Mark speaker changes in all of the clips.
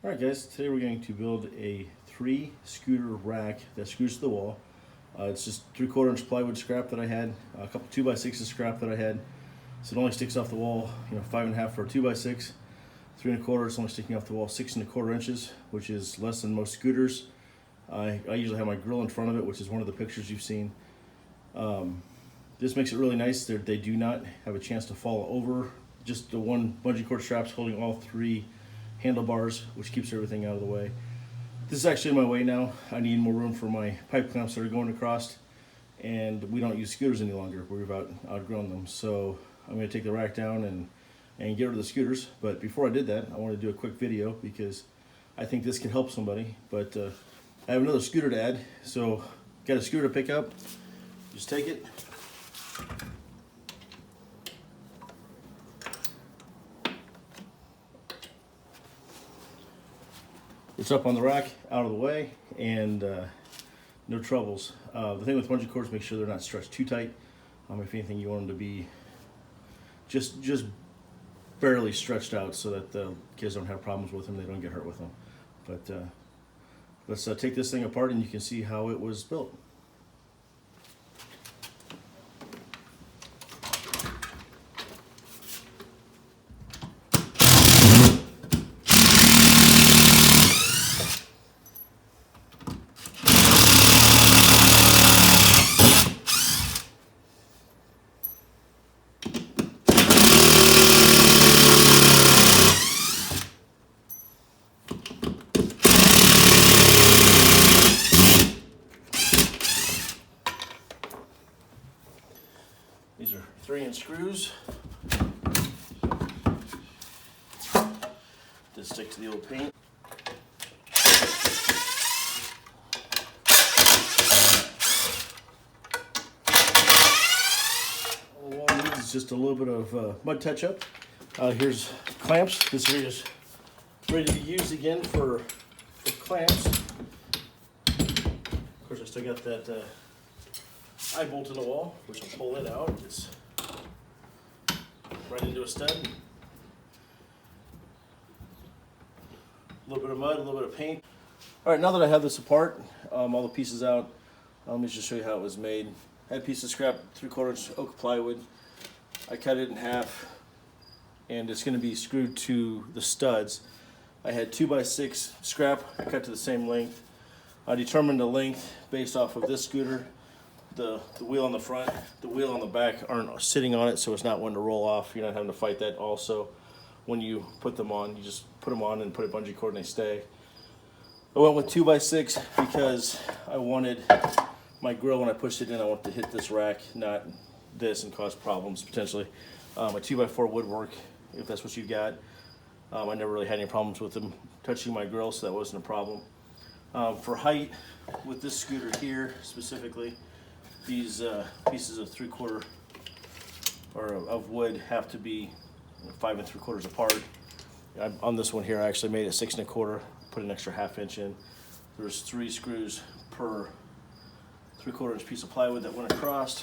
Speaker 1: Alright guys, today we're going to build a 3-scooter rack that screws to the wall. It's just 3/4 inch plywood scrap that I had, a couple 2x6 scrap that I had. So it only sticks off the wall, 5.5 for a 2x6, 3.25 it's only sticking off the wall 6.25 inches, which is less than most scooters. I usually have my grill in front of it, which is one of the pictures you've seen. This makes it really nice. They do not have a chance to fall over. Just the one bungee cord strap's holding all 3 handlebars, which keeps everything out of the way. This is actually in my way now. I need more room for my pipe clamps that are going across, and we don't use scooters any longer. We've outgrown them. So I'm going to take the rack down and get rid of the scooters. But before I did that, I wanted to do a quick video because I think this can help somebody. But I have another scooter to add. So got a scooter to pick up. Just take it. It's up on the rack, out of the way, and no troubles. The thing with bungee cords, make sure they're not stretched too tight. If anything, you want them to be just barely stretched out so that the kids don't have problems with them, they don't get hurt with them. But let's take this thing apart and you can see how it was built. These are 3-inch screws that stick to the old paint. All the wall needs is just a little bit of mud touch-up. Here's clamps. This here is ready to be used again for clamps. Of course, I still got that eye bolt in the wall, which will pull it out. It's right into a stud. A little bit of mud, a little bit of paint. All right, now that I have this apart, all the pieces out, let me just show you how it was made. I had a piece of scrap 3/4 inch oak plywood. I cut it in half, and it's going to be screwed to the studs. I had 2x6 scrap. I cut to the same length. I determined the length based off of this scooter. The wheel on the front, the wheel on the back aren't sitting on it, so it's not one to roll off. You're not having to fight that. Also, when you put them on, you just put them on and put a bungee cord and they stay. I went with 2x6 because I wanted my grill, when I pushed it in, I wanted to hit this rack, not this, and cause problems potentially. A 2x4 would work if that's what you got. I never really had any problems with them touching my grill, so that wasn't a problem. For height, with this scooter here specifically, these pieces of 3/4 or of wood have to be 5 3/4 apart. On this one here, I actually made it 6 1/4, put an extra ½ inch in. There's 3 screws per 3/4 inch piece of plywood that went across.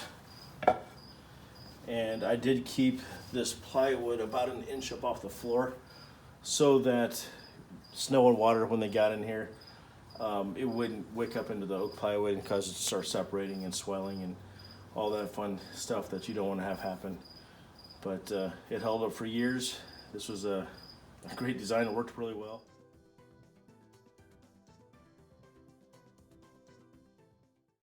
Speaker 1: And I did keep this plywood about 1 inch up off the floor so that snow and water, when they got in here, it wouldn't wick up into the oak plywood and cause it to start separating and swelling and all that fun stuff that you don't want to have happen. But it held up for years. This was a great design. It worked really well.